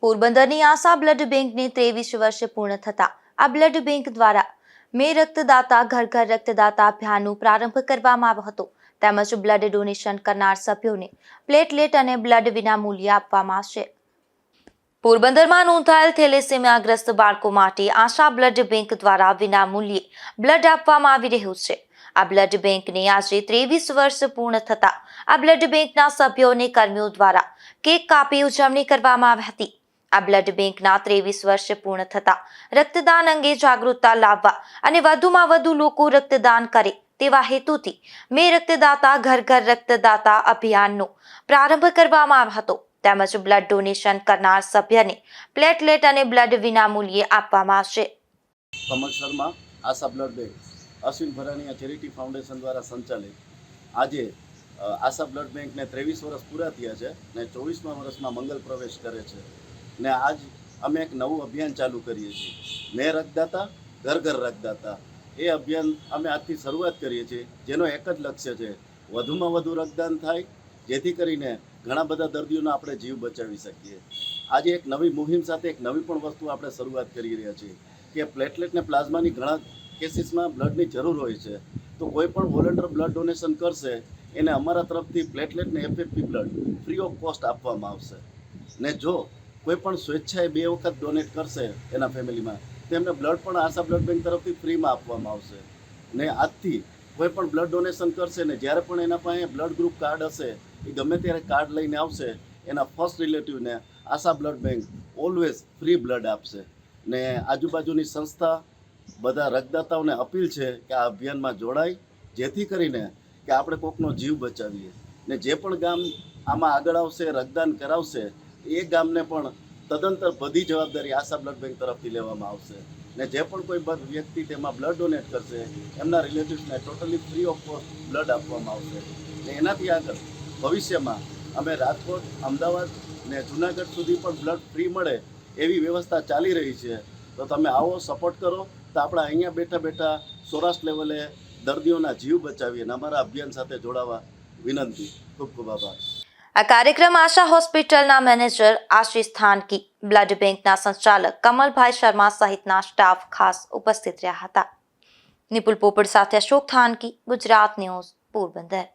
પોરબંદરની આશા બ્લડ બેંકને 23 વર્ષ પૂર્ણ થતા આ બ્લડ બેંક દ્વારા મે રક્તદાતા ઘર ઘર રક્તદાતા અભિયાનનો પ્રારંભ કરવામાં આવ્યો હતો તેમજ બ્લડ ડોનેશન કરનાર સભ્યોને પ્લેટલેટ અને બ્લડ વિનામૂલ્યે આપવામાં આવશે। પોરબંદરમાં નોંધાયેલ થેલેસેમિયાગ્રસ્ત બાળકો માટે આશા બ્લડ બેંક દ્વારા વિનામૂલ્યે બ્લડ આપવામાં આવી રહ્યું છે। આ બ્લડ બેંકને આજે 23 વર્ષ પૂર્ણ થતા આ બ્લડ બેંકના સભ્યો અને કર્મીઓ દ્વારા કેક કાપી ઉજવણી કરવામાં આવી હતી। આ બ્લડ બેંકના 23 વર્ષ પૂર્ણ થતા રક્તદાન અંગે જાગૃતતા લાવવા અને વધુમાં વધુ લોકો રક્તદાન કરે તેવા હેતુથી મે રક્તદાતા ઘર ઘર રક્તદાતા અભિયાનનો પ્રારંભ કરવામાં આવ્યો હતો તેમજ બ્લડ ડોનેશન કરનાર સભ્યને પ્લેટલેટ અને બ્લડ વિનામૂલ્યે આપવામાં આવશે। Kamal Sharma, Asha blood bank, Ashwin Bharaniya charity foundation દ્વારા સંચાલિત આજે આશા બ્લડ બેંકને 23 વર્ષ પૂરા થયા છે ને 24મા વર્ષમાં મંગલ પ્રવેશ કરે છે ને આજ અમે એક નવું અભિયાન ચાલુ કરીએ છીએ। મેં રક્તદાતા ઘર ઘર રક્તદાતા એ અભિયાન અમે આજથી શરૂઆત કરીએ છીએ, જેનો એક જ લક્ષ્ય છે વધુમાં વધુ રક્તદાન થાય જેથી કરીને ઘણા બધા દર્દીઓનો આપણે જીવ બચાવી શકીએ। આજે એક નવી મુહિમ સાથે એક નવી પણ વસ્તુ આપણે શરૂઆત કરી રહ્યા છીએ કે પ્લેટલેટ ને પ્લાઝમાની ઘણા કેસીસમાં બ્લડની જરૂર હોય છે, તો કોઈ પણ વોલન્ટિયર બ્લડ ડોનેશન કરશે એને અમારા તરફથી પ્લેટલેટ ને FFP blood free of cost આપવામાં આવશે ને જો કોઈ પણ સ્વેચ્છાએ 2 વખત ડોનેટ કરશે એના ફેમિલીમાં તેમને બ્લડ પણ આશા બ્લડ બેંક તરફથી ફ્રીમાં આપવામાં આવશે ને આજથી કોઈ પણ બ્લડ ડોનેશન કરશે ને જ્યારે પણ એના પાસે બ્લડ ગ્રુપ કાર્ડ હશે એ ગમે ત્યારે કાર્ડ લઈને આવશે, એના ફર્સ્ટ રિલેટિવને Asha blood bank always free blood આપશે ને આજુબાજુની સંસ્થા બધા રક્તદાતાઓને અપીલ છે કે આ અભિયાનમાં જોડાય જેથી કરીને કે આપણે કોકનો જીવ બચાવીએ ને જે પણ ગામ આમાં આગળ આવશે રક્તદાન કરાવશે એ ગામને પણ તદંતર બધી જવાબદારી આશા બ્લડ બેંક તરફથી લેવામાં આવશે ને જે પણ કોઈ વ્યક્તિ તેમાં બ્લડ ડોનેટ કરશે એમના રિલેટિવ્સને totally free of cost blood આપવામાં આવશે ને એનાથી આગળ ભવિષ્યમાં અમે રાજકોટ, અમદાવાદ ને જૂનાગઢ સુધી પણ બ્લડ ફ્રી મળે એવી વ્યવસ્થા ચાલી રહી છે। તો તમે આવો, સપોર્ટ કરો તો આપણે અહીંયા બેઠા બેઠા સૌરાષ્ટ્ર લેવલે દર્દીઓના જીવ બચાવીએ અને અમારા અભિયાન સાથે જોડાવા વિનંતી। ખૂબ ખૂબ આભાર। આ કાર્યક્રમ આશા હોસ્પિટલના મેનેજર આશિષ થાનકી, બ્લડ બેંકના સંચાલક કમલભાઈ શર્મા સહિતના સ્ટાફ ખાસ ઉપસ્થિત રહ્યા હતા। નિપુલ પોપટ સાથે અશોક થાનકી, ગુજરાત ન્યૂઝ, પોરબંદર।